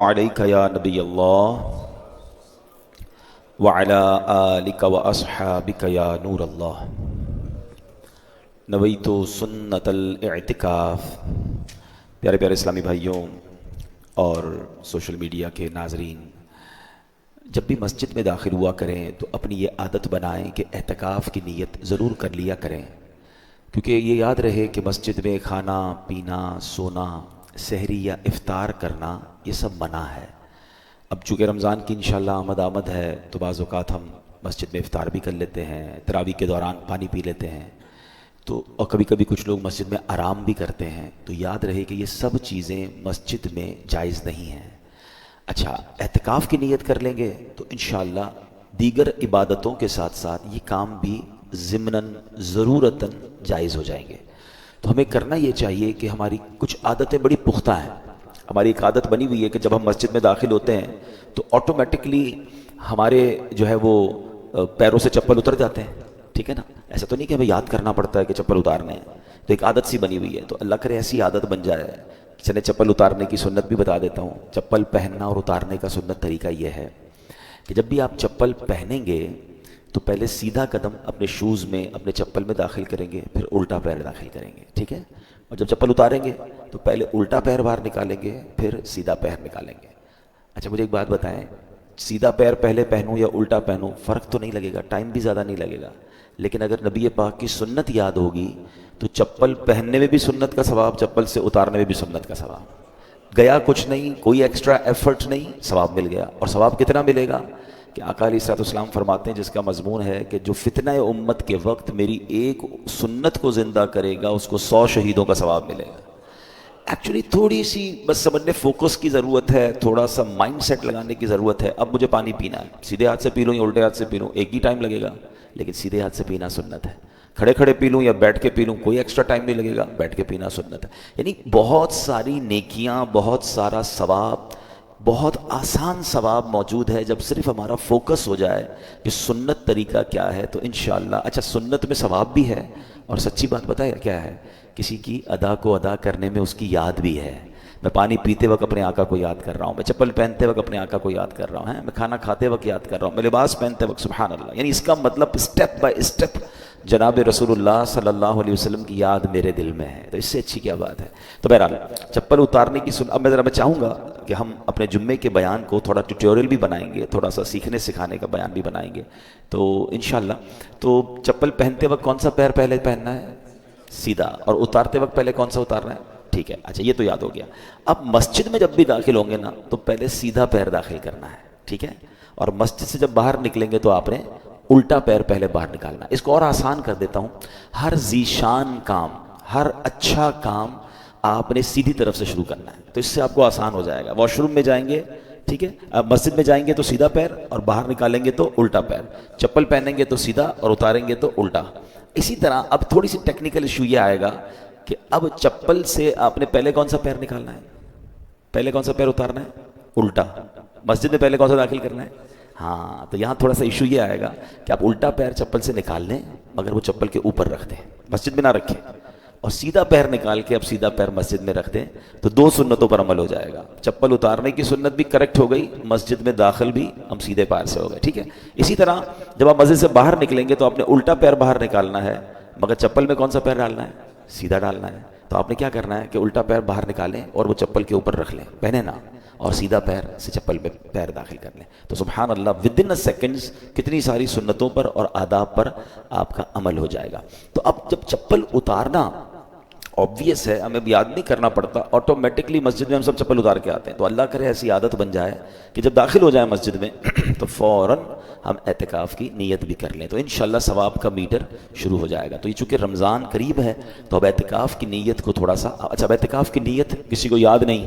علیک یا نبی اللہ وعلی آلک و اصحابک یا نور اللہ نویت سنت الاعتکاف۔ پیارے پیارے اسلامی بھائیوں اور سوشل میڈیا کے ناظرین، جب بھی مسجد میں داخل ہوا کریں تو اپنی یہ عادت بنائیں کہ اعتکاف کی نیت ضرور کر لیا کریں، کیونکہ یہ یاد رہے کہ مسجد میں کھانا پینا، سونا، سحری یا افطار کرنا یہ سب منع ہے۔ اب چونکہ رمضان کی انشاءاللہ آمد ہے تو بعض اوقات ہم مسجد میں افطار بھی کر لیتے ہیں، تراویح کے دوران پانی پی لیتے ہیں، تو اور کبھی کبھی کچھ لوگ مسجد میں آرام بھی کرتے ہیں، تو یاد رہے کہ یہ سب چیزیں مسجد میں جائز نہیں ہیں۔ اچھا، اعتکاف کی نیت کر لیں گے تو انشاءاللہ دیگر عبادتوں کے ساتھ ساتھ یہ کام بھی ضمناً ضرورتاً جائز ہو جائیں گے۔ تو ہمیں کرنا یہ چاہیے کہ ہماری کچھ عادتیں بڑی پختہ ہیں۔ ہماری ایک عادت بنی ہوئی ہے کہ جب ہم مسجد میں داخل ہوتے ہیں تو آٹومیٹکلی ہمارے جو ہے وہ پیروں سے چپل اتر جاتے ہیں، ٹھیک ہے نا؟ ایسا تو نہیں کہ ہمیں یاد کرنا پڑتا ہے کہ چپل اتارنے ہیں، تو ایک عادت سی بنی ہوئی ہے۔ تو اللہ کرے ایسی عادت بن جائے۔ چلے چپل اتارنے کی سنت بھی بتا دیتا ہوں۔ چپل پہننا اور اتارنے کا سنت طریقہ یہ ہے کہ جب بھی آپ چپل پہنیں گے تو پہلے سیدھا قدم اپنے شوز میں، اپنے چپل میں داخل کریں گے، پھر الٹا پیر داخل کریں گے، ٹھیک ہے؟ اور جب چپل اتاریں گے تو پہلے الٹا پیر باہر نکالیں گے، پھر سیدھا پیر نکالیں گے۔ اچھا مجھے ایک بات بتائیں، سیدھا پیر پہلے پہنوں یا الٹا پہنوں فرق تو نہیں لگے گا، ٹائم بھی زیادہ نہیں لگے گا، لیکن اگر نبی پاک کی سنت یاد ہوگی تو چپل پہننے میں بھی سنت کا ثواب، چپل سے اتارنے میں بھی سنت کا ثواب، گیا کچھ نہیں، کوئی ایکسٹرا ایفرٹ نہیں، ثواب مل گیا۔ اور ثواب کتنا ملے گا کہ آقا علیہ الصلوۃ والسلام فرماتے ہیں، جس کا مضمون ہے کہ جو فتنہ امت کے وقت میری ایک سنت کو زندہ کرے گا اس کو 100 شہیدوں کا ثواب ملے گا۔ ایکچولی تھوڑی سی بس سمجھنے فوکس کی ضرورت ہے، تھوڑا سا مائنڈ سیٹ لگانے کی ضرورت ہے۔ اب مجھے پانی پینا ہے، سیدھے ہاتھ سے پی لوں یا الٹے ہاتھ سے پی لوں، ایک ہی ٹائم لگے گا، لیکن سیدھے ہاتھ سے پینا سنت ہے۔ کھڑے کھڑے پی لوں یا بیٹھ کے پی لوں، کوئی ایکسٹرا ٹائم نہیں لگے گا، بیٹھ کے پینا سنت ہے۔ یعنی بہت ساری نیکیاں، بہت سارا ثواب، بہت آسان ثواب موجود ہے جب صرف ہمارا فوکس ہو جائے کہ سنت طریقہ کیا ہے تو انشاءاللہ۔ اچھا، سنت میں ثواب بھی ہے، اور سچی بات بتائے کیا ہے، کسی کی ادا کو ادا کرنے میں اس کی یاد بھی ہے۔ میں پانی پیتے وقت اپنے آقا کو یاد کر رہا ہوں، میں چپل پہنتے وقت اپنے آقا کو یاد کر رہا ہوں، میں کھانا کھاتے وقت یاد کر رہا ہوں، میں لباس پہنتے وقت، سبحان اللہ۔ یعنی اس کا مطلب اسٹیپ بائی اسٹیپ جناب رسول اللہ صلی اللہ علیہ وسلم کی یاد میرے دل میں ہے، تو اس سے اچھی کیا بات ہے۔ تو بہرحال چپل اتارنے کی اب میں چاہوں گا کہ ہم اپنے جمعے کے بیان کو تھوڑا ٹیوٹوریل بھی بنائیں گے، تھوڑا سا سیکھنے سکھانے کا بیان بھی بنائیں گے، تو انشاءاللہ۔ تو چپل پہنتے وقت کون سا پیر پہلے پہننا ہے؟ سیدھا، اور اتارتے وقت پہلے کون سا اتارنا ہے؟ ٹھیک ہے، اچھا یہ تو یاد ہو گیا۔ اب مسجد میں جب بھی داخل ہوں گے نا تو پہلے سیدھا پیر داخل کرنا ہے، ٹھیک ہے؟ اور مسجد سے جب باہر نکلیں گے تو آپ نے الٹا پیر پہلے باہر نکالنا ہے۔ اس کو اور آسان کر دیتا ہوں، ہر ذیشان کام، ہر اچھا کام آپ نے سیدھی طرف سے شروع کرنا ہے، تو اس سے آپ کو آسان ہو جائے گا۔ واش روم میں جائیں گے، ٹھیک ہے، اب مسجد میں جائیں گے تو سیدھا پیر، اور باہر نکالیں گے تو الٹا پیر، چپل پہنیں گے تو سیدھا اور اتاریں گے تو الٹا۔ اسی طرح اب تھوڑی سی ٹیکنیکل ایشو یہ آئے گا کہ اب چپل سے آپ نے پہلے کون سا پیر نکالنا ہے، پہلے کون سا پیر اتارنا ہے؟ الٹا۔ مسجد میں پہلے کون سا داخل کرنا ہے؟ ہاں، تو یہاں تھوڑا سا ایشو یہ آئے گا کہ آپ الٹا پیر چپل سے نکال لیں مگر وہ چپل کے اوپر رکھ دیں، مسجد میں نہ رکھیں، اور سیدھا پیر نکال کے اب سیدھا پیر مسجد میں رکھ دیں، تو دو سنتوں پر عمل ہو جائے گا۔ چپل اتارنے کی سنت بھی کریکٹ ہو گئی، مسجد میں داخل بھی ہم سیدھے پیر سے ہو گئے، ٹھیک ہے؟ اسی طرح جب آپ مسجد سے باہر نکلیں گے تو آپ نے الٹا پیر باہر نکالنا ہے، مگر چپل میں کون سا پیر ڈالنا ہے؟ سیدھا ڈالنا ہے۔ تو آپ نے کیا کرنا ہے کہ الٹا پیر باہر نکالیں اور وہ چپل کے اوپر رکھ لیں، پہنے نا، اور سیدھا پیر سے چپل میں پیر داخل کر لیں، تو سبحان اللہ ود ان سیکنڈز کتنی ساری سنتوں پر اور آداب پر آپ کا عمل ہو جائے گا۔ تو اب جب چپل اتارنا obvious ہے، ہمیں یاد نہیں کرنا پڑتا، آٹومیٹکلی مسجد میں ہم سب چپل اتار کے آتے ہیں، تو اللہ کرے ایسی عادت بن جائے کہ جب داخل ہو جائے مسجد میں تو فوراً ہم اعتکاف کی نیت بھی کر لیں، تو انشاءاللہ ثواب کا میٹر شروع ہو جائے گا۔ تو یہ چونکہ رمضان قریب ہے تو اب اعتکاف کی نیت کو تھوڑا سا، اچھا اب اعتکاف کی نیت کسی کو یاد نہیں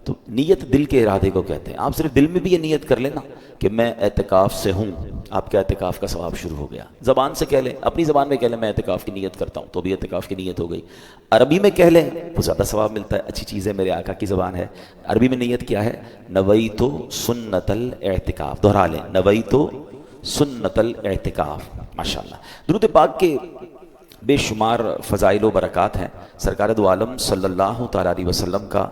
تو نیت دل کے ارادے کو کہتے ہیں۔ آپ صرف دل میں بھی یہ نیت کر لینا کہ میں اعتکاف سے ہوں، آپ کے اعتکاف کا ثواب شروع ہو گیا۔ زبان سے کہہ لیں، اپنی زبان میں کہہ لیں میں اعتکاف کی نیت کرتا ہوں، تو بھی اعتکاف کی نیت ہو گئی۔ عربی میں کہہ لیں وہ زیادہ ثواب ملتا ہے، اچھی چیز ہے، میرے آقا کی زبان ہے۔ عربی میں نیت کیا ہے؟ نویت سنت الاعتکاف، دہرا لیں، نویت سنت الاعتکاف۔ ماشاءاللہ، درود پاک کے بے شمار فضائل و برکات ہیں۔ سرکار دو عالم صلی اللہ تعالیٰ علیہ وسلم کا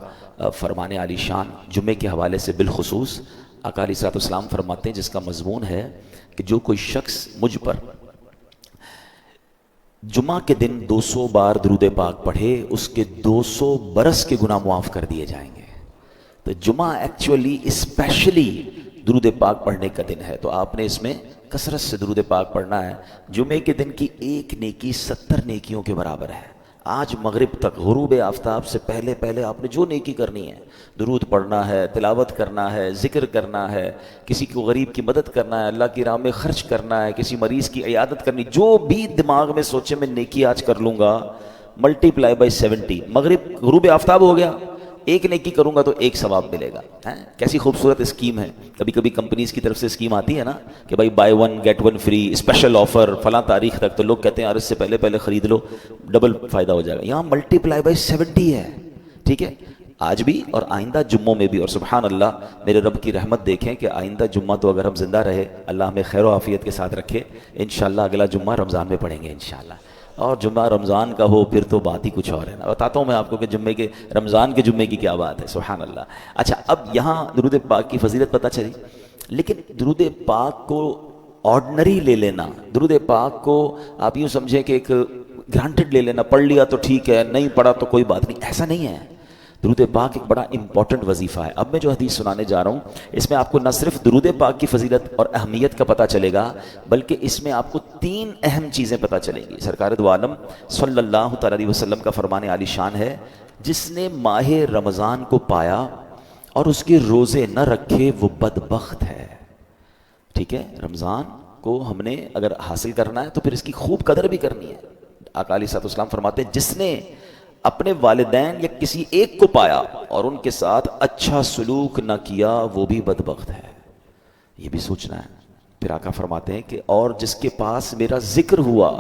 فرمان عالی شان جمعے کے حوالے سے بالخصوص آقا علیہ الصلوۃ والسلام فرماتے ہیں، جس کا مضمون ہے کہ جو کوئی شخص مجھ پر جمعہ کے دن 200 بار درود پاک پڑھے، اس کے 200 برس کے گناہ معاف کر دیے جائیں گے۔ تو جمعہ ایکچولی اسپیشلی درود پاک پڑھنے کا دن ہے، تو آپ نے اس میں کثرت سے درود پاک پڑھنا ہے۔ جمعے کے دن کی ایک نیکی 70 نیکیوں کے برابر ہے۔ آج مغرب تک غروب آفتاب سے پہلے پہلے آپ نے جو نیکی کرنی ہے، درود پڑھنا ہے، تلاوت کرنا ہے، ذکر کرنا ہے، کسی کو غریب کی مدد کرنا ہے، اللہ کی راہ میں خرچ کرنا ہے، کسی مریض کی عیادت کرنی، جو بھی دماغ میں سوچے میں نیکی آج کر لوں گا، ملٹیپلائی بائی 70۔ مغرب غروب آفتاب ہو گیا، ایک نیکی کروں گا تو ایک ثواب ملے گا۔ کیسی خوبصورت اسکیم ہے۔ کبھی کبھی کمپنیز کی طرف سے اسکیم آتی ہے نا کہ بھائی buy 1 get 1 free, special offer فلاں تاریخ تک، تو لوگ کہتے ہیں یار اس سے پہلے پہلے خرید لو، ڈبل فائدہ ہو جائے گا۔ یہاں ملٹیپلائی بائی 70 ہے، ٹھیک ہے؟ آج بھی اور آئندہ جمعوں میں بھی۔ اور سبحان اللہ، میرے رب کی رحمت دیکھیں کہ آئندہ جمعہ تو اگر ہم زندہ رہے، اللہ ہمیں خیر و عافیت کے ساتھ رکھے، انشاءاللہ اگلا جمعہ رمضان میں پڑھیں گے انشاءاللہ۔ اور جمعہ رمضان کا ہو پھر تو بات ہی کچھ اور ہے نا۔ بتاتا ہوں میں آپ کو کہ جمعے کے رمضان کے جمعے کی کیا بات ہے، سبحان اللہ۔ اچھا، اب یہاں درود پاک کی فضیلت پتہ چلی، لیکن درود پاک کو آرڈنری لے لینا، درود پاک کو آپ یوں سمجھیں کہ ایک گرانٹڈ لے لینا، پڑھ لیا تو ٹھیک ہے، نہیں پڑھا تو کوئی بات نہیں، ایسا نہیں ہے۔ درود پاک ایک بڑا امپورٹنٹ وظیفہ ہے۔ اب میں جو حدیث سنانے جا رہا ہوں، اس میں آپ کو نہ صرف درود پاک کی فضیلت اور اہمیت کا پتہ چلے گا، بلکہ اس میں آپ کو 3 اہم چیزیں پتہ چلیں گی۔ سرکار دو عالم صلی اللہ تعالی علیہ وسلم کا فرمان عالی شان ہے، جس نے ماہ رمضان کو پایا اور اس کے روزے نہ رکھے وہ بدبخت ہے۔ ٹھیک ہے، رمضان کو ہم نے اگر حاصل کرنا ہے تو پھر اس کی خوب قدر بھی کرنی ہے۔ آقا علیہ الصلوۃ والسلام فرماتے ہیں، جس نے اپنے والدین یا کسی ایک کو پایا اور ان کے ساتھ اچھا سلوک نہ کیا وہ بھی بدبخت ہے۔ یہ بھی سوچنا ہے۔ پھر آقا فرماتے ہیں کہ اور جس کے پاس میرا ذکر ہوا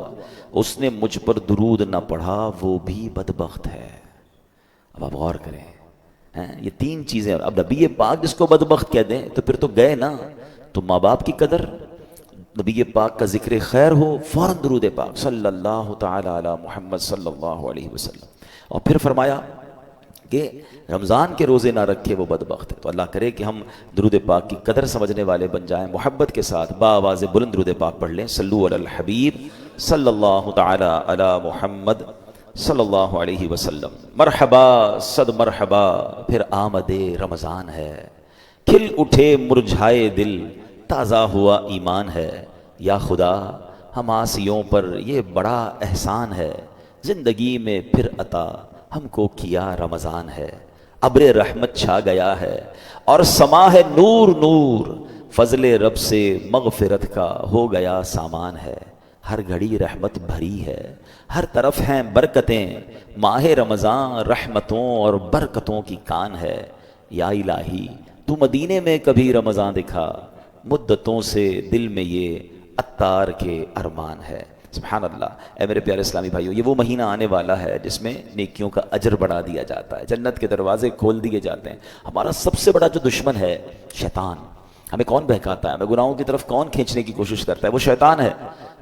اس نے مجھ پر درود نہ پڑھا وہ بھی بدبخت ہے۔ اب آپ غور کریں، یہ 3 چیزیں۔ اب نبی پاک جس کو بدبخت کہہ دیں تو پھر تو گئے نا۔ تو ماں باپ کی قدر، نبی پاک کا ذکر خیر ہو، فوراً درود پاک صلی اللہ تعالی علی محمد صلی اللہ علیہ وسلم۔ اور پھر فرمایا کہ رمضان کے روزے نہ رکھے وہ بدبخت ہے۔ تو اللہ کرے کہ ہم درود پاک کی قدر سمجھنے والے بن جائیں، محبت کے ساتھ بآواز بلند درود پاک پڑھ لیں۔ صلو علی الحبیب صلی اللہ تعالی علی محمد صلی اللہ علیہ وسلم۔ مرحبا صد مرحبا، پھر آمد رمضان ہے، کھل اٹھے مرجھائے دل، تازہ ہوا ایمان ہے۔ یا خدا ہم عاصیوں پر یہ بڑا احسان ہے، زندگی میں پھر عطا ہم کو کیا رمضان ہے۔ ابر رحمت چھا گیا ہے اور سما ہے نور نور، فضل رب سے مغفرت کا ہو گیا سامان ہے۔ ہر گھڑی رحمت بھری ہے، ہر طرف ہیں برکتیں، ماہ رمضان رحمتوں اور برکتوں کی کان ہے۔ یا الہی تو مدینے میں کبھی رمضان دکھا، مدتوں سے دل میں یہ عطار کے ارمان ہے۔ سبحان اللہ۔ اے میرے پیارے اسلامی بھائیو، یہ وہ مہینہ آنے والا ہے جس میں نیکیوں کا اجر بڑھا دیا جاتا ہے، جنت کے دروازے کھول دیے جاتے ہیں۔ ہمارا سب سے بڑا جو دشمن ہے شیطان، ہمیں کون بہکاتا ہے، ہمیں گناہوں کی طرف کون کھینچنے کی کوشش کرتا ہے، وہ شیطان ہے۔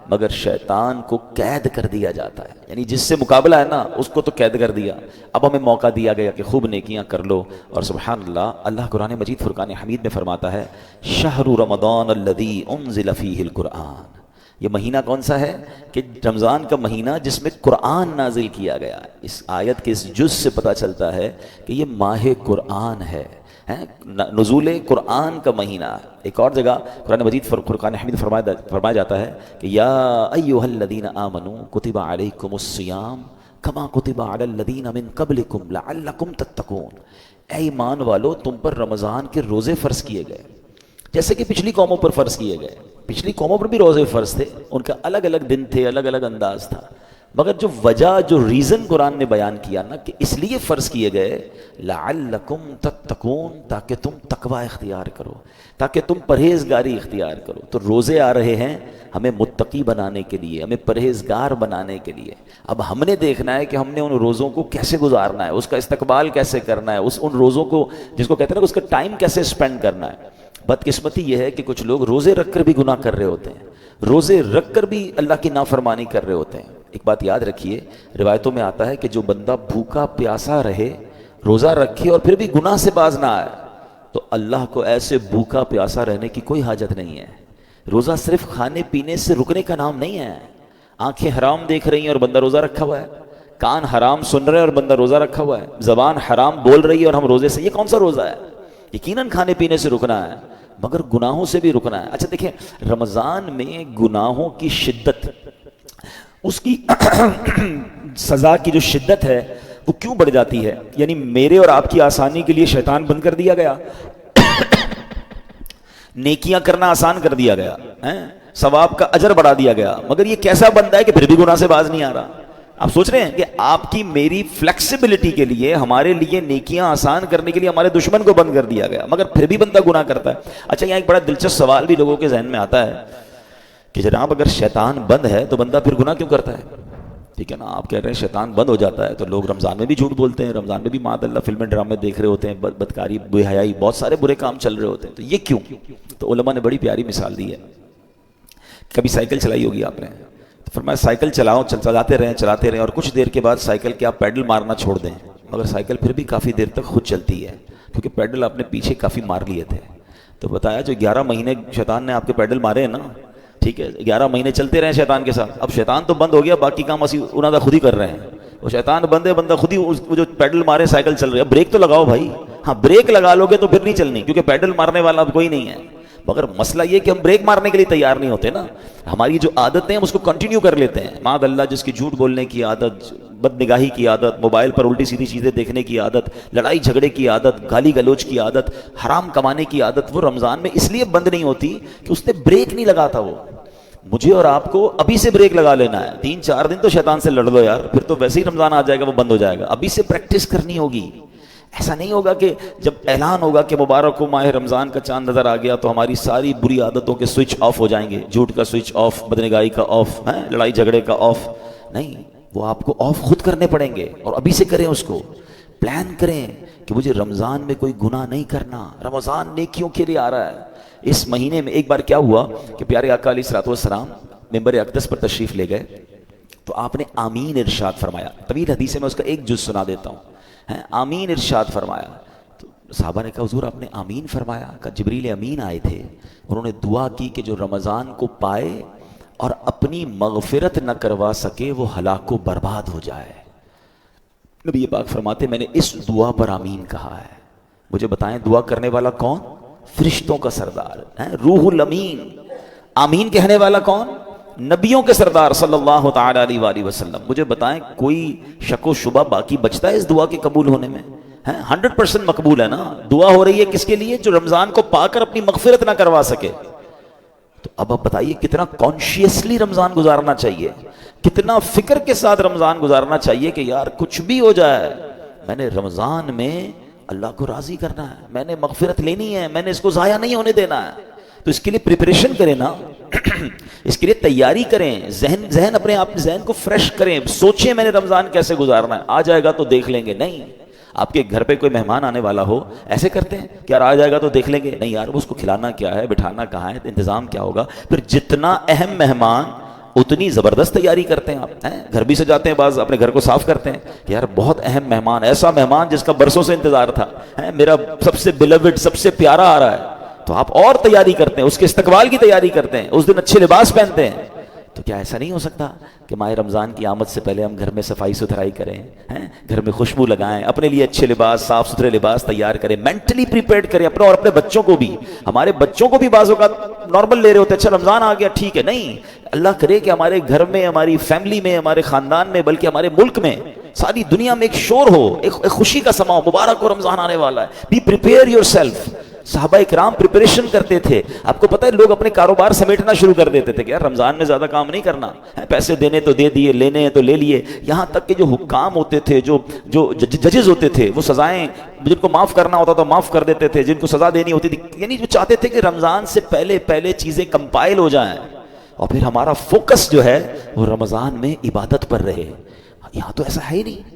مگر شیطان کو قید کر دیا جاتا ہے، یعنی جس سے مقابلہ ہے نا اس کو تو قید کر دیا، اب ہمیں موقع دیا گیا کہ خوب نیکیاں کر لو۔ اور سبحان اللہ، اللہ قرآن مجید فرقان حمید میں فرماتا ہے، شہر رمضان الذی انزل فیہ القرآن۔ یہ مہینہ کون سا ہے کہ رمضان کا مہینہ جس میں قرآن نازل کیا گیا ہے۔ اس آیت کے اس جز سے پتہ چلتا ہے کہ یہ ماہ قرآن ہے، نزول قرآن کا مہینہ۔ ایک اور جگہ قرآن مجید فرقان حمید فرمایا جاتا ہے کہ یا ایھا الذین آمنوا کتب علیکم الصیام کما کتب علی الذین من قبلکم لعلکم تتقون۔ اے ایمان والو، تم پر رمضان کے روزے فرض کیے گئے جیسے کہ پچھلی قوموں پر فرض کیے گئے۔ پچھلی قوموں پر بھی روزے فرض تھے، ان کا الگ الگ دن تھے، الگ الگ انداز تھا، مگر جو وجہ، جو ریزن قرآن نے بیان کیا نا کہ اس لیے فرض کیے گئے، لعلکم تتقون، تاکہ تم تقوی اختیار کرو، تاکہ تم پرہیزگاری اختیار کرو۔ تو روزے آ رہے ہیں ہمیں متقی بنانے کے لیے، ہمیں پرہیزگار بنانے کے لیے۔ اب ہم نے دیکھنا ہے کہ ہم نے ان روزوں کو کیسے گزارنا ہے، اس کا استقبال کیسے کرنا ہے، ان روزوں کو جس کو کہتے ہیں نا اس کا ٹائم کیسے اسپینڈ کرنا ہے۔ بدقسمتی یہ ہے کہ کچھ لوگ روزے رکھ کر بھی گناہ کر رہے ہوتے ہیں، روزے رکھ کر بھی اللہ کی نافرمانی کر رہے ہوتے ہیں۔ ایک بات یاد رکھیے، روایتوں میں آتا ہے کہ جو بندہ بھوکا پیاسا رہے روزہ رکھے اور پھر بھی گناہ سے باز نہ آئے تو اللہ کو ایسے بھوکا پیاسا رہنے کی کوئی حاجت نہیں ہے۔ روزہ صرف کھانے پینے سے رکنے کا نام نہیں ہے۔ آنکھیں حرام دیکھ رہی ہیں اور بندہ روزہ رکھا ہوا ہے، کان حرام سن رہے ہیں اور بندہ روزہ رکھا ہوا ہے، زبان حرام بول رہی ہے اور ہم روزے سے، یہ کون سا روزہ ہے؟ یقیناً کھانے پینے سے رکنا ہے مگر گناہوں سے بھی رکنا ہے۔ اچھا دیکھیں، رمضان میں گناہوں کی شدت، اس کی سزا کی جو شدت ہے وہ کیوں بڑھ جاتی ہے؟ یعنی میرے اور آپ کی آسانی کے لیے شیطان بند کر دیا گیا، نیکیاں کرنا آسان کر دیا گیا، ثواب کا اجر بڑھا دیا گیا، مگر یہ کیسا بندہ ہے کہ پھر بھی گناہ سے باز نہیں آ رہا؟ آپ سوچ رہے ہیں کہ آپ کی میری فلیکسیبلٹی کے لیے، ہمارے لیے نیکیاں آسان کرنے کے لیے ہمارے دشمن کو بند کر دیا گیا، مگر پھر بھی بندہ گناہ کرتا ہے۔ اچھا یہاں ایک بڑا دلچسپ سوال بھی لوگوں کے ذہن میں آتا ہے کہ جناب اگر شیطان بند ہے تو بندہ پھر گناہ کیوں کرتا ہے؟ ٹھیک ہے نا، آپ کہہ رہے ہیں شیطان بند ہو جاتا ہے تو لوگ رمضان میں بھی جھوٹ بولتے ہیں، رمضان میں بھی معاذ اللہ فلمیں ڈرامے دیکھ رہے ہوتے ہیں، بدکاری، بے حیائی، بہت سارے برے کام چل رہے ہوتے ہیں، تو یہ کیوں؟ تو علماء نے بڑی پیاری مثال دی ہے۔ کبھی سائیکل چلائی ہوگی آپ نے، تو فرمایا سائیکل چلاؤ، چلاتے رہیں اور کچھ دیر کے بعد سائیکل کے آپ پیڈل مارنا چھوڑ دیں، مگر سائیکل پھر بھی کافی دیر تک خود چلتی ہے کیونکہ پیڈل آپ نے پیچھے کافی مار لیے تھے۔ تو بتایا جو 11 مہینے شیطان نے آپ کے پیڈل مارے ہیں نا، ٹھیک ہے، 11 مہینے چلتے رہے شیطان کے ساتھ، اب شیطان تو بند ہو گیا، باقی کام اسی انہوں نے خود ہی کر رہے ہیں۔ وہ شیطان بند ہے، بندہ خود ہی وہ جو پیڈل مارے سائیکل چل رہی ہے، بریک تو لگاؤ بھائی، ہاں بریک لگا لو گے تو پھر نہیں چلنی کیونکہ پیڈل مارنے والا اب کوئی نہیں ہے۔ مگر مسئلہ یہ کہ ہم بریک مارنے کے لیے تیار نہیں ہوتے نا، ہماری جو عادتیں ہیں ہم اس کو کنٹینیو کر لیتے ہیں۔ معاذ اللہ جس کی جھوٹ بولنے کی عادت، بد نگاہی کی عادت، موبائل پر الٹی سیدھی چیزیں دیکھنے کی عادت، لڑائی جھگڑے کی عادت، گالی گلوچ کی عادت، حرام کمانے کی عادت، وہ رمضان میں اس لیے بند نہیں ہوتی کہ اس نے بریک نہیں لگاتا۔ وہ مجھے اور آپ کو ابھی سے بریک لگا لینا ہے، 3-4 دن تو شیطان سے لڑ لو یار، پھر تو ویسے ہی رمضان آ جائے گا، وہ بند ہو جائے گا۔ ابھی سے پریکٹس کرنی ہوگی۔ ایسا نہیں ہوگا کہ جب اعلان ہوگا کہ مبارک ہو ماہ رمضان کا چاند نظر آ گیا تو ہماری ساری بری عادتوں کے سوئچ آف ہو جائیں گے، جھوٹ کا سوئچ آف، بدنگاہی کا آف، لڑائی جھگڑے کا آف، نہیں، وہ آپ کو آف خود کرنے پڑیں گے، اور ابھی سے کریں، اس کو پلان کریں کہ مجھے رمضان میں کوئی گناہ نہیں کرنا، رمضان نیکیوں کے لیے آ رہا ہے۔ اس مہینے میں ایک بار کیا ہوا کہ پیارے آقا علیہ الصلوۃ والسلام ممبر اقدس پر تشریف لے گئے تو آپ نے آمین ارشاد فرمایا۔ طویل حدیث ہے، میں اس کا ایک جز سنا دیتا ہوں۔ آمین ارشاد فرمایا تو صحابہ نے کہا حضور آپ نے آمین فرمایا؟ کہا جبریل امین آئے تھے، انہوں نے دعا کی کہ جو رمضان کو پائے اور اپنی مغفرت نہ کروا سکے وہ ہلاک و برباد ہو جائے۔ نبی پاک فرماتے میں نے اس دعا پر آمین کہا ہے۔ مجھے بتائیں دعا کرنے والا کون؟ فرشتوں کا سردار روح الامین۔ آمین کہنے والا کون؟ نبیوں کے سردار صلی اللہ تعالی علیہ وآلہ وسلم۔ مجھے بتائیں کوئی شک و شبہ باقی بچتا ہے اس دعا کے قبول ہونے میں؟ 100% مقبول ہے نا۔ دعا ہو رہی ہے کس کے لیے؟ جو رمضان کو پا کر اپنی مغفرت نہ کروا سکے۔ تو اب آپ بتائیے کتنا کانشیسلی رمضان گزارنا چاہیے، کتنا فکر کے ساتھ رمضان گزارنا چاہیے کہ یار کچھ بھی ہو جائے میں نے رمضان میں اللہ کو راضی کرنا ہے، میں نے مغفرت لینی ہے، میں نے اس کو ضائع نہیں ہونے دینا ہے۔ تو اس کے لیے پریپریشن کریں نا، اس کے لیے تیاری کریں، ذہن اپنے آپ ذہن کو فریش کریں، سوچیں میں نے رمضان کیسے گزارنا ہے۔ آ جائے گا تو دیکھ لیں گے، نہیں۔ آپ کے گھر پہ کوئی مہمان آنے والا ہو، ایسے کرتے ہیں کہ یار آ جائے گا تو دیکھ لیں گے، نہیں یار اس کو کھلانا کیا ہے، بٹھانا کہاں ہے، انتظام کیا ہوگا۔ پھر جتنا اہم مہمان اتنی زبردست تیاری کرتے ہیں آپ، گھر بھی سجاتے ہیں، بعض اپنے گھر کو صاف کرتے ہیں کہ یار بہت اہم مہمان، ایسا مہمان جس کا برسوں سے انتظار تھا، میرا سب سے بیلوڈ، سب سے پیارا آ رہا ہے، تو آپ اور تیاری کرتے ہیں، اس کے استقبال کی تیاری کرتے ہیں، اس دن اچھے لباس پہنتے ہیں۔ تو کیا ایسا نہیں ہو سکتا کہ ماہ رمضان کی آمد سے پہلے ہم گھر میں صفائی ستھرائی کریں، گھر میں خوشبو لگائیں، اپنے لیے اچھے لباس، صاف ستھرے لباس تیار کریں، مینٹلی پریپیئرڈ کریں اپنے اور اپنے بچوں کو بھی۔ ہمارے بچوں کو بھی بعض اوقات نارمل لے رہے ہوتے ہیں، اچھا رمضان آ گیا ٹھیک ہے، نہیں، اللہ کرے کہ ہمارے گھر میں، ہماری فیملی میں، ہمارے خاندان میں، بلکہ ہمارے ملک میں، ساری دنیا میں ایک شور ہو، ایک خوشی کا سما ہو، مبارک ہو رمضان آنے والا ہے۔ Be prepare yourself. صحابہ اکرام پریپریشن کرتے تھے۔ آپ کو پتہ ہے لوگ اپنے کاروبار سمیٹنا شروع کر دیتے تھے کہ یار رمضان میں زیادہ کام نہیں کرنا، پیسے دینے تو دے دیے، لینے ہیں تو لے لیے۔ یہاں تک کہ جو حکام ہوتے تھے، جو ججز ہوتے تھے، وہ سزائیں جن کو معاف کرنا ہوتا تو معاف کر دیتے تھے، جن کو سزا دینی ہوتی تھی، یعنی جو چاہتے تھے کہ رمضان سے پہلے چیزیں کمپائل ہو جائیں اور پھر ہمارا فوکس جو ہے وہ رمضان میں عبادت پر رہے۔ یہاں تو ایسا ہے ہی نہیں۔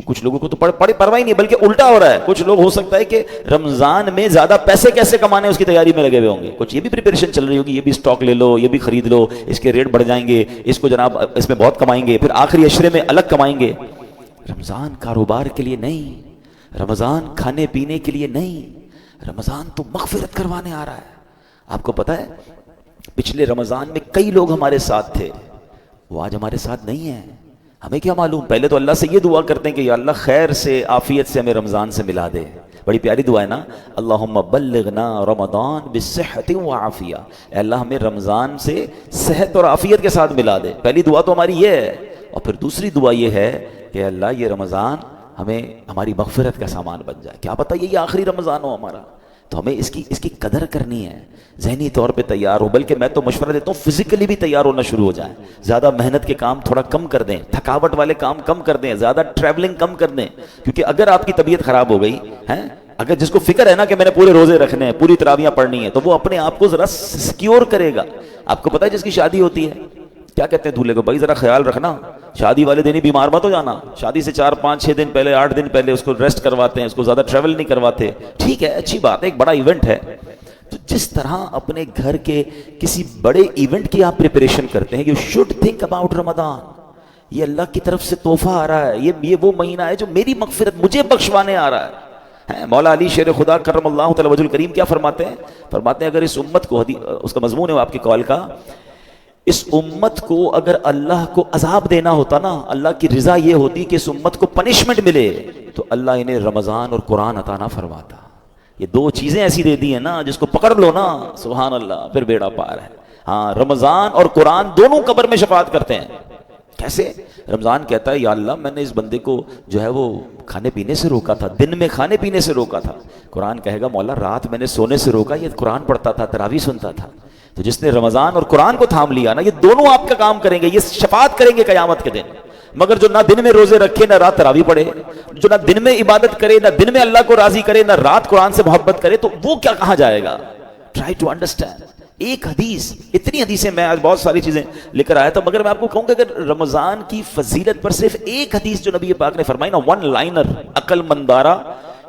کچھ لوگوں کو تو پڑھے پرواہ ہی نہیں، بلکہ الٹا ہو رہا ہے۔ کچھ لوگ ہو سکتا ہے کہ رمضان میں زیادہ پیسے کیسے کمانے اس کی تیاری میں لگے ہوئے ہوں گے، کچھ یہ بھی پریپریشن چل رہی ہوگی، یہ بھی سٹاک لے لو، یہ بھی خرید لو، اس کے ریٹ بڑھ جائیں گے، اس کو جناب اس میں بہت کمائیں گے، پھر آخری عشرے میں الگ کمائیں گے۔ رمضان کاروبار کے لیے نہیں، رمضان کھانے پینے کے لیے نہیں، رمضان تو مغفرت کروانے آ رہا ہے۔ آپ کو پتا ہے پچھلے رمضان میں کئی لوگ ہمارے ساتھ تھے، وہ آج ہمارے ساتھ نہیں ہیں۔ ہمیں کیا معلوم، پہلے تو اللہ سے یہ دعا کرتے ہیں کہ یا اللہ خیر سے عافیت سے ہمیں رمضان سے ملا دے۔ بڑی پیاری دعا ہے نا، اللہم بلغنا رمضان بالصحت وعافیہ، اے اللہ ہمیں رمضان سے صحت اور عافیت کے ساتھ ملا دے۔ پہلی دعا تو ہماری یہ ہے، اور پھر دوسری دعا یہ ہے کہ اللہ یہ رمضان ہمیں ہماری مغفرت کا سامان بن جائے۔ کیا پتہ یہ آخری رمضان ہو ہمارا، تو ہمیں اس کی قدر کرنی ہے، ذہنی طور پہ تیار ہو، بلکہ میں تو مشورہ دیتا ہوں فزیکلی بھی تیار ہونا شروع ہو جائیں۔ زیادہ محنت کے کام تھوڑا کم کر دیں، تھکاوٹ والے کام کم کر دیں، زیادہ ٹریولنگ کم کر دیں، کیونکہ اگر آپ کی طبیعت خراب ہو گئی ہے، اگر جس کو فکر ہے نا کہ میں نے پورے روزے رکھنے ہیں، پوری تراویحاں پڑھنی ہیں، تو وہ اپنے آپ کو ذرا سیکیور کرے گا۔ آپ کو پتہ ہے جس کی شادی ہوتی ہے کیا کہتے ہیں دولہے کو، بھائی ذرا خیال رکھنا، شادی والے دن ہی بیمار مت ہو جانا، شادی سے 4 5 6 دن پہلے 8 دن پہلے اس کو ریسٹ کرواتے ہیں، اس کو زیادہ ٹریول نہیں کرواتے۔ ٹھیک ہے، اچھی بات ہے، ایک بڑا ایونٹ ہے، تو جس طرح اپنے گھر کے کسی بڑے ایونٹ کی آپ پریپریشن کرتے ہیں، یو شوڈ تھنک اباؤٹ رمضان۔ یہ اللہ کی طرف سے تحفہ آ رہا ہے، یہ وہ مہینہ ہے جو میری مغفرت مجھے بخشوانے آ رہا ہے۔ مولا علی شیر خدا کرم اللہ تعالی وجہ الکریم کیا فرماتے ہیں؟ فرماتے ہیں اگر اس امت کو، اس کا مضمون ہے آپ کی کال کا، اس امت کو اگر اللہ کو عذاب دینا ہوتا نا، اللہ کی رضا یہ ہوتی کہ اس امت کو پنشمنٹ ملے، تو اللہ انہیں رمضان اور قرآن عطا نہ فرماتا۔ یہ 2 چیزیں ایسی دے دی ہیں نا، جس کو پکڑ لو نا سبحان اللہ پھر بیڑا پار ہے۔ ہاں، رمضان اور قرآن دونوں قبر میں شفاعت کرتے ہیں۔ کیسے؟ رمضان کہتا ہے یا اللہ میں نے اس بندے کو جو ہے وہ کھانے پینے سے روکا تھا، دن میں کھانے پینے سے روکا تھا۔ قرآن کہے گا مولا رات میں نے سونے سے روکا، یہ قرآن پڑھتا تھا، تراویح سنتا تھا۔ تو جس نے رمضان اور قرآن کو تھام لیا نا، یہ دونوں آپ کا کام کریں گے، یہ شفاعت کریں گے قیامت کے دن۔ مگر جو نہ دن میں روزے رکھے نہ رات تراویح پڑھے، جو نہ دن میں عبادت کرے نہ دن میں اللہ کو راضی کرے نہ رات قرآن سے محبت کرے، تو وہ کیا کہاں جائے گا؟ Try to understand. ایک حدیث، اتنی حدیثیں میں آج بہت ساری چیزیں لے کر آیا تھا، مگر میں آپ کو کہوں کہ اگر رمضان کی فضیلت پر صرف ایک حدیث جو نبی پاک نے فرمائی نا، ون لائنر، عقل مندارا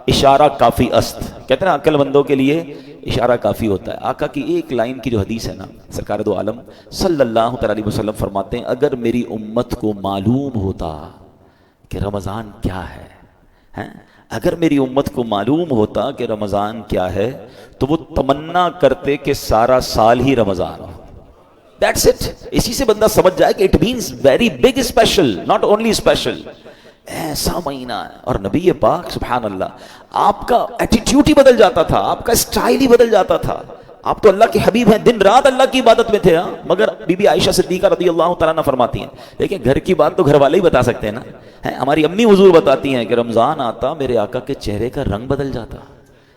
اشارہ کافی است، کہتے ہیں نا عقل مندوں کے لیے اشارہ کافی ہوتا ہے۔ آقا کی ایک لائن کی جو حدیث ہے نا، سرکار دو عالم صلی اللہ علیہ وسلم فرماتے ہیں اگر میری امت کو معلوم ہوتا کہ رمضان کیا ہے، اگر میری امت کو معلوم ہوتا کہ رمضان کیا ہے، تو وہ تمنا کرتے کہ سارا سال ہی رمضان ہو۔ That's it۔ اسی سے بندہ سمجھ جائے کہ it means very big special, not only special۔ ایسا مہینہ ہے، اور نبی پاک سبحان اللہ آپ کا ایٹیٹیوڈ ہی بدل جاتا تھا، آپ کا اسٹائل ہی بدل جاتا تھا۔ آپ تو اللہ کے حبیب ہیں، دن رات اللہ کی عبادت میں تھے، مگر بی بی عائشہ صدیقہ رضی اللہ تعالیٰ عنہ فرماتی ہیں، لیکن گھر کی بات تو گھر والے ہی بتا سکتے ہیں نا۔ ہماری امی حضور بتاتی ہیں کہ رمضان آتا میرے آقا کے چہرے کا رنگ بدل جاتا،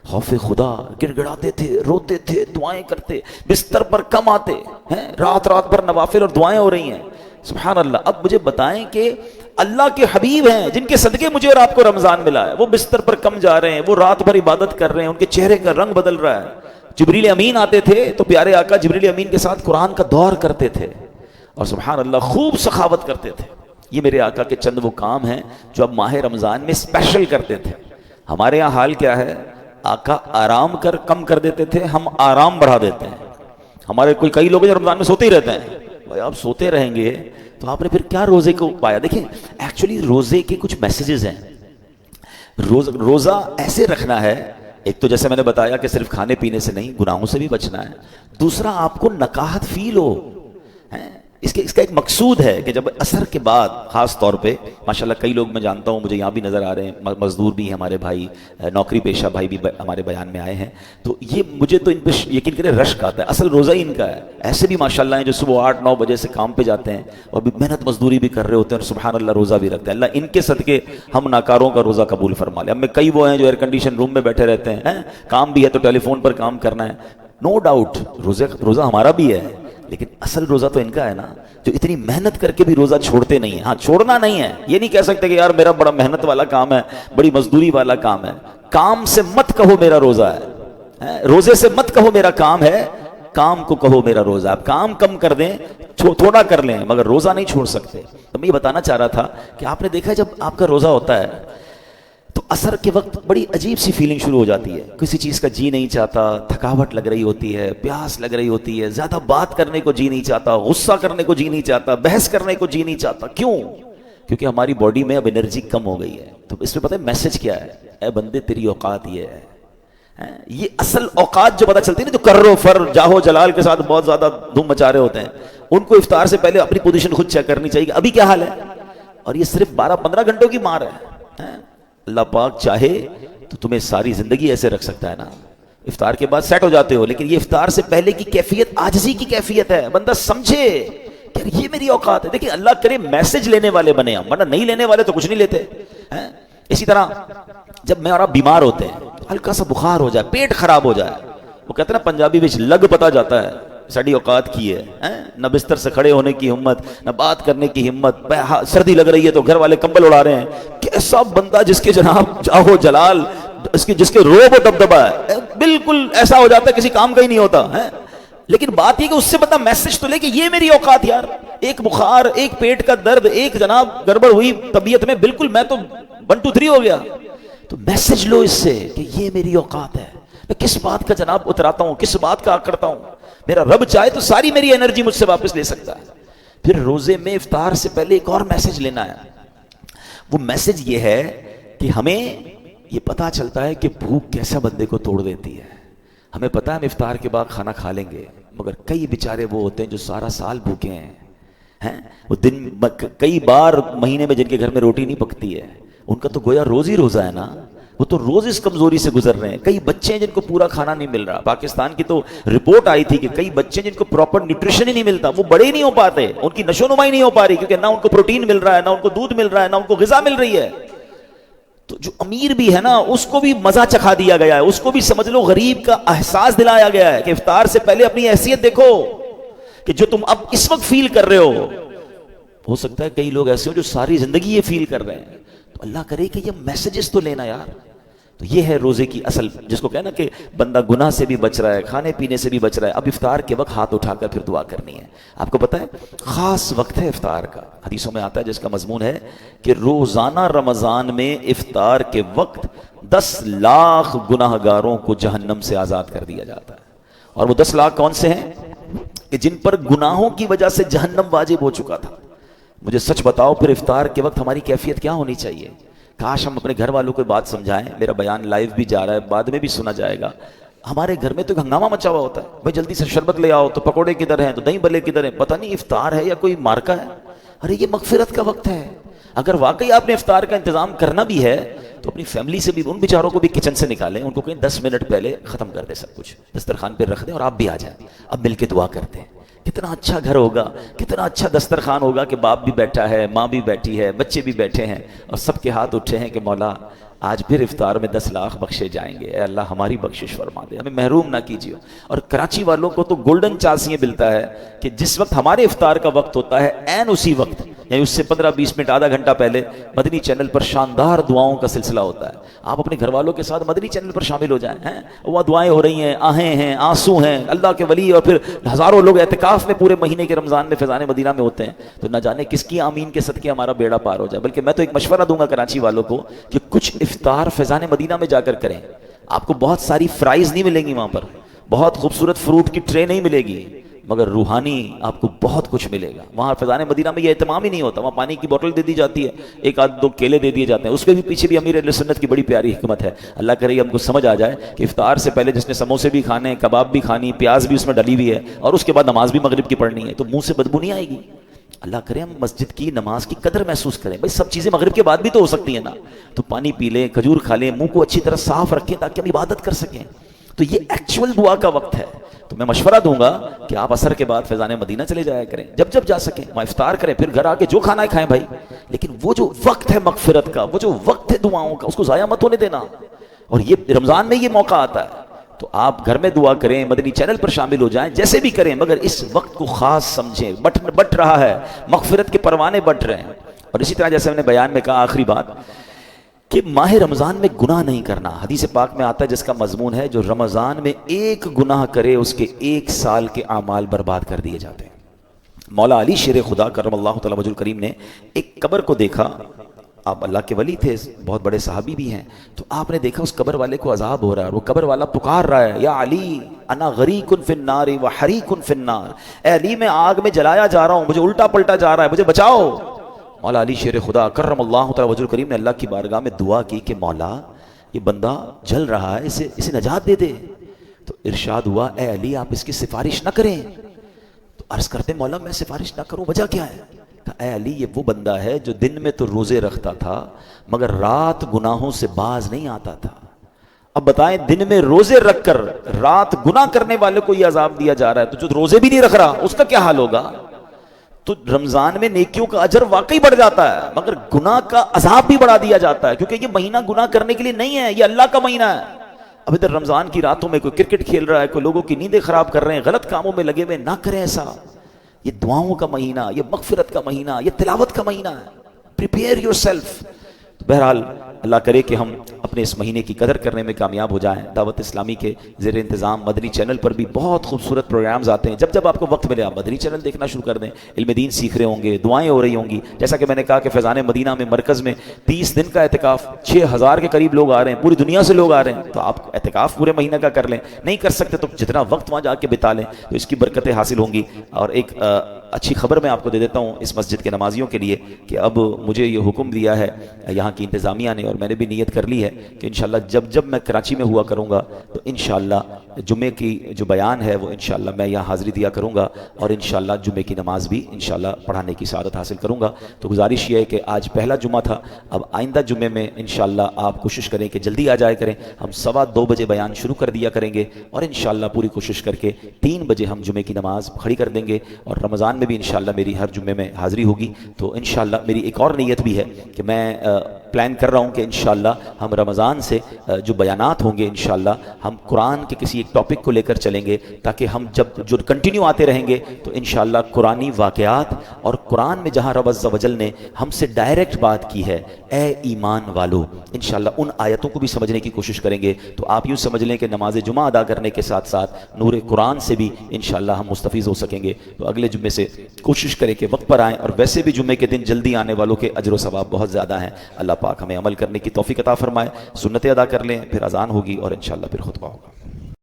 خوف خدا، گڑ گڑاتے تھے، روتے تھے، دعائیں کرتے، بستر پر کم آتے ہیں، رات رات بھر نوافل اور دعائیں ہو رہی ہیں، سبحان اللہ۔ اب مجھے بتائیں کہ اللہ کے حبیب ہیں جن کے صدقے مجھے اور آپ کو رمضان ملا ہے، وہ بستر پر کم جا رہے ہیں، وہ رات بھر عبادت کر رہے ہیں، ان کے چہرے کا رنگ بدل رہا ہے۔ جبریل امین آتے تھے تو پیارے آقا جبریل امین کے ساتھ قرآن کا دور کرتے تھے، اور سبحان اللہ خوب سخاوت کرتے تھے۔ یہ میرے آقا کے چند وہ کام ہیں جو اب ماہ رمضان میں اسپیشل کرتے تھے۔ ہمارے یہاں حال کیا ہے، آقا آرام کم کر دیتے تھے، ہم آرام بڑھا دیتے ہیں۔ ہمارے کئی لوگ رمضان میں سوتے ہی رہتے ہیں۔ بھائی آپ سوتے رہیں گے تو آپ نے پھر کیا روزے کو پایا؟ دیکھیں ایکچولی روزے کے کچھ میسیجز ہیں۔ روزہ ایسے رکھنا ہے، ایک تو جیسے میں نے بتایا کہ صرف کھانے پینے سے نہیں، گناہوں سے بھی بچنا ہے۔ دوسرا آپ کو نکاہت فیل ہو، اس کا ایک مقصود ہے کہ جب عصر کے بعد خاص طور پہ ماشاءاللہ کئی لوگ میں جانتا ہوں مجھے یہاں بھی نظر آ رہے ہیں، مزدور بھی ہیں ہمارے بھائی، نوکری پیشہ بھائی بھی ہمارے بیان میں آئے ہیں، تو یہ مجھے تو ان پہ یقین کریں رشک آتا ہے۔ اصل روزہ ہی ان کا ہے۔ ایسے بھی ماشاءاللہ ہیں جو صبح 8 9 بجے سے کام پہ جاتے ہیں اور بھی محنت مزدوری بھی کر رہے ہوتے ہیں اور سبحان اللہ روزہ بھی رکھتے ہیں۔ اللہ ان کے صدقے ہم ناکاروں کا روزہ قبول فرما لے۔ ہم میں کئی وہ ہیں جو ایئر کنڈیشن روم میں بیٹھے رہتے ہیں، کام بھی ہے تو ٹیلی فون پر کام کرنا ہے، نو ڈاؤٹ روزہ ہمارا بھی ہے، لیکن اصل روزہ تو ان کا ہے نا، جو اتنی محنت کر کے بھی روزہ چھوڑتے نہیں ہیں۔ ہاں چھوڑنا نہیں ہے، یہ نہیں کہہ سکتے کہ یار میرا بڑا محنت والا کام ہے، بڑی مزدوری والا کام ہے۔ کام سے مت کہو میرا روزہ ہے، روزے سے مت کہو میرا کام ہے، کام کو کہو میرا روزہ۔ آپ کام کم کر دیں، تھوڑا کر لیں، مگر روزہ نہیں چھوڑ سکتے۔ تو میں یہ بتانا چاہ رہا تھا کہ آپ نے دیکھا جب آپ کا روزہ ہوتا ہے تو عصر کے وقت بڑی عجیب سی فیلنگ شروع ہو جاتی ہے، کسی چیز کا جی نہیں چاہتا، تھکاوٹ لگ رہی ہوتی ہے، پیاس لگ رہی ہوتی ہے، زیادہ بات کرنے کو جی نہیں چاہتا، غصہ کرنے کو جی نہیں چاہتا، بحث کرنے کو جی نہیں چاہتا۔ کیوں؟ کیونکہ ہماری باڈی میں اب انرجی کم ہو گئی ہے۔ تو اس میں پتہ ہے میسج کیا ہے؟ اے بندے تیری اوقات یہ ہے. یہ اصل اوقات جو پتہ چلتی ہے نا، جو کرو فر جاہو جلال کے ساتھ بہت زیادہ دھوم مچا رہے ہوتے ہیں، ان کو افطار سے پہلے اپنی پوزیشن خود چیک کرنی چاہیے کہ ابھی کیا حال ہے. اور یہ صرف 12-15 گھنٹوں کی مار ہے. اللہ پاک چاہے تو تمہیں ساری زندگی ایسے رکھ سکتا ہے نا. افطار کے بعد سیٹ ہو جاتے ہو، لیکن یہ افطار سے پہلے کی کیفیت عاجزی کی کیفیت ہے. بندہ سمجھے کہ یہ میری اوقات ہے. دیکھیں اللہ کرے میسج لینے والے بنے ہم، ورنہ نہیں لینے والے تو کچھ نہیں لیتے. اسی طرح جب میں اور آپ بیمار ہوتے ہیں، ہلکا سا بخار ہو جائے، پیٹ خراب ہو جائے، وہ کہتے ہیں نا پنجابی میں لگ پتا جاتا ہے ساڑی اوقات کی ہے. نہ بستر سے کھڑے ہونے کی ہمت، نہ بات کرنے کی ہمت، سردی لگ رہی ہے تو گھر والے کمبل اڑا رہے ہیں. کیسا بندہ جس کے جناب جاہو جلال، جس کے روب و دبدبا ہے، بالکل ایسا ہو جاتا ہے کسی کام کا ہی نہیں ہوتا ہے. لیکن بات یہ کہ اس سے بندہ میسج تو لے کہ یہ میری اوقات یار. ایک بخار، ایک پیٹ کا درد، ایک جناب گڑبڑ ہوئی طبیعت میں، بالکل میں تو 1 2 3 ہو گیا. تو میسج لو اس سے کہ یہ میری اوقات ہے. میں کس بات کا جناب اتراتا ہوں، کس بات کا کرتا ہوں. میرا رب چاہے تو ساری میری انرجی مجھ سے واپس لے سکتا ہے. پھر روزے میں افطار سے پہلے ایک اور میسج لینا ہے. وہ میسج یہ ہے کہ ہمیں یہ پتا چلتا ہے کہ بھوک کیسا بندے کو توڑ دیتی ہے. ہمیں پتا ہے ہم افطار کے بعد کھانا کھا لیں گے، مگر کئی بیچارے وہ ہوتے ہیں جو سارا سال بھوکے ہیں. وہ دن کئی بار مہینے میں جن کے گھر میں روٹی نہیں پکتی ہے، ان کا تو گویا روز ہی روزہ ہے نا. وہ تو روز اس کمزوری سے گزر رہے ہیں. کئی بچے ہیں جن کو پورا کھانا نہیں مل رہا. پاکستان کی تو رپورٹ آئی تھی کہ کئی بچے جن کو پراپر نیوٹریشن ہی نہیں ملتا، وہ بڑے ہی نہیں ہو پاتے، ان کی نشو نما ہی نہیں ہو پا رہی، کیونکہ نہ ان کو پروٹین مل رہا ہے، نہ ان کو دودھ مل رہا ہے، نہ ان کو غذا مل رہی ہے. تو جو امیر بھی ہے نا، اس کو بھی مزہ چکھا دیا گیا ہے، اس کو بھی سمجھ لو غریب کا احساس دلایا گیا ہے کہ افطار سے پہلے اپنی حیثیت دیکھو کہ جو تم اب اس وقت فیل کر رہے ہو سکتا ہے کئی لوگ ایسے ہو جو ساری زندگی یہ فیل کر رہے ہیں. تو اللہ کرے کہ یہ میسیجز تو لینا یار. تو یہ ہے روزے کی اصل، جس کو کہنا کہ بندہ گناہ سے بھی بچ رہا ہے، کھانے پینے سے بھی بچ رہا ہے. اب افطار کے وقت ہاتھ اٹھا کر پھر دعا کرنی ہے. آپ کو پتہ ہے خاص وقت ہے افطار کا، حدیثوں میں آتا ہے جس کا مضمون ہے کہ روزانہ رمضان میں افطار کے وقت 10 لاکھ گناہ گاروں کو جہنم سے آزاد کر دیا جاتا ہے. اور وہ 10 لاکھ کون سے ہیں؟ کہ جن پر گناہوں کی وجہ سے جہنم واجب ہو چکا تھا. مجھے سچ بتاؤ پھر افطار کے وقت ہماری کیفیت کیا ہونی چاہیے؟ کاش ہم اپنے گھر والوں کو بات سمجھائیں. میرا بیان لائیو بھی جا رہا ہے، بعد میں بھی سنا جائے گا. ہمارے گھر میں تو ہنگامہ مچا ہوا ہوتا ہے، بھائی جلدی سے شربت لے آؤ، تو پکوڑے کدھر ہیں، تو دہی بلے کدھر ہیں، پتہ نہیں افطار ہے یا کوئی مارکا ہے. ارے یہ مغفرت کا وقت ہے. اگر واقعی آپ نے افطار کا انتظام کرنا بھی ہے تو اپنی فیملی سے بھی، ان بیچاروں کو بھی کچن سے نکالیں، ان کو کہیں 10 منٹ پہلے ختم کر دیں، سب کچھ دسترخوان پہ رکھ دیں اور آپ بھی آ جائیں. اب مل کے دعا کرتے ہیں. کتنا اچھا گھر ہوگا، کتنا اچھا دسترخوان ہوگا کہ باپ بھی بیٹھا ہے، ماں بھی بیٹھی ہے، بچے بھی بیٹھے ہیں، اور سب کے ہاتھ اٹھے ہیں کہ مولا آج پھر افطار میں 10 لاکھ بخشے جائیں گے. اے اللہ ہماری بخشش فرما دے، ہمیں محروم نہ کیجیے. اور کراچی والوں کو تو گولڈن چانس یہ ملتا ہے کہ جس وقت ہمارے افطار کا وقت ہوتا ہے، عین اسی وقت یعنی اس سے 15-20 منٹ آدھا گھنٹہ پہلے مدنی چینل پر شاندار دعاؤں کا سلسلہ ہوتا ہے. آپ اپنے گھر والوں کے ساتھ مدنی چینل پر شامل ہو جائیں. وہ دعائیں ہو رہی ہیں، آہیں ہیں، آنسو ہیں، اللہ کے ولی اور پھر ہزاروں لوگ اعتکاف میں پورے مہینے کے رمضان میں فیضان مدینہ میں ہوتے ہیں. تو نہ جانے کس کی آمین کے صدقے ہمارا بیڑا پار ہو جائے. بلکہ میں تو ایک مشورہ دوں گا کراچی والوں کو کہ کچھ افطار فیضان مدینہ میں جا کر کریں. آپ کو بہت ساری فرائز نہیں ملیں گی وہاں پر، بہت خوبصورت فروٹ کی ٹرے نہیں ملے گی، مگر روحانی آپ کو بہت کچھ ملے گا. وہاں فیضان مدینہ میں یہ اہتمام ہی نہیں ہوتا. وہاں پانی کی بوتل دے دی جاتی ہے، 1-2 کیلے دے دیے جاتے ہیں. اس کے بھی پیچھے بھی امیر اہل سنت کی بڑی پیاری حکمت ہے. اللہ کرے ہم کو سمجھ آ جائے کہ افطار سے پہلے جس نے سموسے بھی کھانے، کباب بھی کھانی، پیاز بھی اس میں ڈلی ہوئی ہے، اور اس کے بعد نماز بھی مغرب کی پڑھنی ہے، تو منہ سے بدبو نہیں آئے گی. اللہ کرے ہم مسجد کی نماز کی قدر محسوس کریں. بھائی سب چیزیں مغرب کے بعد بھی تو ہو سکتی ہیں نا، تو پانی پی لیں، کھجور کھا لیں، منہ کو اچھی طرح صاف رکھیں تاکہ ہم عبادت کر سکیں. تو یہ ایکچول دعا کا وقت ہے. تو میں مشورہ دوں گا کہ آپ عصر کے بعد فیضان مدینہ چلے جایا کریں، جب جا سکیں وہاں افطار کریں، پھر گھر آ کے جو کھانا ہے کھائیں بھائی. لیکن وہ جو وقت ہے مغفرت کا، وہ جو وقت ہے دعاؤں کا، اس کو ضائع مت ہونے دینا. اور یہ رمضان میں یہ موقع آتا ہے تو آپ گھر میں دعا کریں، مدنی چینل پر شامل ہو جائیں، جیسے بھی کریں، مگر اس وقت کو خاص سمجھیں. بٹ رہا ہے، مغفرت کے پروانے بٹ رہے ہیں. اور اسی طرح جیسے میں نے بیان میں کہا آخری بات کہ ماہ رمضان میں گناہ نہیں کرنا. حدیث پاک میں آتا ہے جس کا مضمون ہے جو رمضان میں ایک گناہ کرے اس کے 1 سال کے اعمال برباد کر دیے جاتے ہیں. مولا علی شیر خدا کرم اللہ تعالی وجہ الکریم نے ایک قبر کو دیکھا. آپ اللہ کے ولی تھے، بہت بڑے صحابی بھی ہیں. تو آپ نے دیکھا اس قبر والے کو عذاب ہو رہا ہے، اور وہ قبر والا پکار رہا ہے، یا علی انا غریق فی النار و حریق فی النار. اے علی میں آگ میں جلایا جا رہا ہوں، مجھے الٹا پلٹا جا رہا ہے، مجھے بچاؤ. مولا علی شیر خدا کرم اللہ تعالی وجہ کریم نے اللہ کی بارگاہ میں دعا کی کہ مولا یہ بندہ جل رہا ہے، اسے نجات دے دے. تو ارشاد ہوا اے علی آپ اس کی سفارش نہ کریں. تو عرض کرتے مولا میں سفارش نہ کروں، وجہ کیا ہے؟ کہا اے علی یہ وہ بندہ ہے جو دن میں تو روزے رکھتا تھا مگر رات گناہوں سے باز نہیں آتا تھا. اب بتائیں دن میں روزے رکھ کر رات گناہ کرنے والے کو یہ عذاب دیا جا رہا ہے، تو جو روزے بھی نہیں رکھ رہا اس کا کیا حال ہوگا؟ تو رمضان میں نیکیوں کا اجر واقعی بڑھ جاتا ہے مگر گناہ کا عذاب بھی بڑھا دیا جاتا ہے، کیونکہ یہ مہینہ گناہ کرنے کے لیے نہیں ہے، یہ اللہ کا مہینہ ہے. اب ادھر رمضان کی راتوں میں کوئی کرکٹ کھیل رہا ہے، کوئی لوگوں کی نیندیں خراب کر رہے ہیں، غلط کاموں میں لگے ہوئے، نہ کریں ایسا. یہ دعاؤں کا مہینہ، یہ مغفرت کا مہینہ، یہ تلاوت کا مہینہ ہے. Prepare your self. بہرحال اللہ کرے کہ ہم اپنے اس مہینے کی قدر کرنے میں کامیاب ہو جائیں. دعوت اسلامی کے زیر انتظام مدنی چینل پر بھی بہت خوبصورت پروگرامز آتے ہیں. جب جب آپ کو وقت ملے آپ مدنی چینل دیکھنا شروع کر دیں. علم دین سیکھ رہے ہوں گے، دعائیں ہو رہی ہوں گی. جیسا کہ میں نے کہا کہ فیضان مدینہ میں مرکز میں 30 دن کا اعتکاف، 6000 کے قریب لوگ آ رہے ہیں، پوری دنیا سے لوگ آ رہے ہیں. تو آپ اعتکاف پورے مہینہ کا کر لیں، نہیں کر سکتے تو جتنا وقت وہاں جا کے بتا لیں تو اس کی برکتیں حاصل ہوں گی. اور ایک اچھی خبر میں آپ کو دے دیتا ہوں اس مسجد کے نمازیوں کے لیے کہ اب مجھے یہ حکم دیا ہے یہاں کی انتظامیہ نے، اور میں نے بھی نیت کر لی ہے کہ انشاءاللہ جب میں کراچی میں ہوا کروں گا تو انشاءاللہ جمعے کی جو بیان ہے وہ انشاءاللہ میں یہاں حاضری دیا کروں گا، اور انشاءاللہ جمعے کی نماز بھی انشاءاللہ پڑھانے کی سعادت حاصل کروں گا. تو گزارش یہ ہے کہ آج پہلا جمعہ تھا، اب آئندہ جمعے میں انشاءاللہ آپ کوشش کریں کہ جلدی آ جائے کریں. ہم 2:15 بجے بیان شروع کر دیا کریں گے اور انشاءاللہ پوری کوشش کر کے 3 بجے ہم جمعے کی نماز کھڑی کر دیں گے. اور رمضان میں بھی انشاءاللہ میری ہر جمعے میں حاضری ہوگی. تو انشاءاللہ میری ایک اور نیت بھی ہے کہ میں پلان کر رہا ہوں کہ انشاءاللہ ہم رمضان سے جو بیانات ہوں گے انشاءاللہ ہم قرآن کے کسی ایک ٹاپک کو لے کر چلیں گے، تاکہ ہم جب جو کنٹینیو آتے رہیں گے تو انشاءاللہ قرآنی واقعات اور قرآن میں جہاں رب عز و جل نے ہم سے ڈائریکٹ بات کی ہے اے ایمان والو، انشاءاللہ ان آیتوں کو بھی سمجھنے کی کوشش کریں گے. تو آپ یوں سمجھ لیں کہ نماز جمعہ ادا کرنے کے ساتھ ساتھ نور قرآن سے بھی انشاءاللہ ہم مستفیض ہو سکیں گے. تو اگلے جمعے سے کوشش کریں کہ وقت پر آئیں، اور ویسے بھی جمعے کے دن جلدی آنے والوں کے اجر و ثواب بہت زیادہ ہیں. اللہ پاک ہمیں عمل کرنے کی توفیق عطا فرمائے. سنتیں ادا کر لیں، پھر اذان ہوگی اور انشاءاللہ پھر خطبہ ہوگا.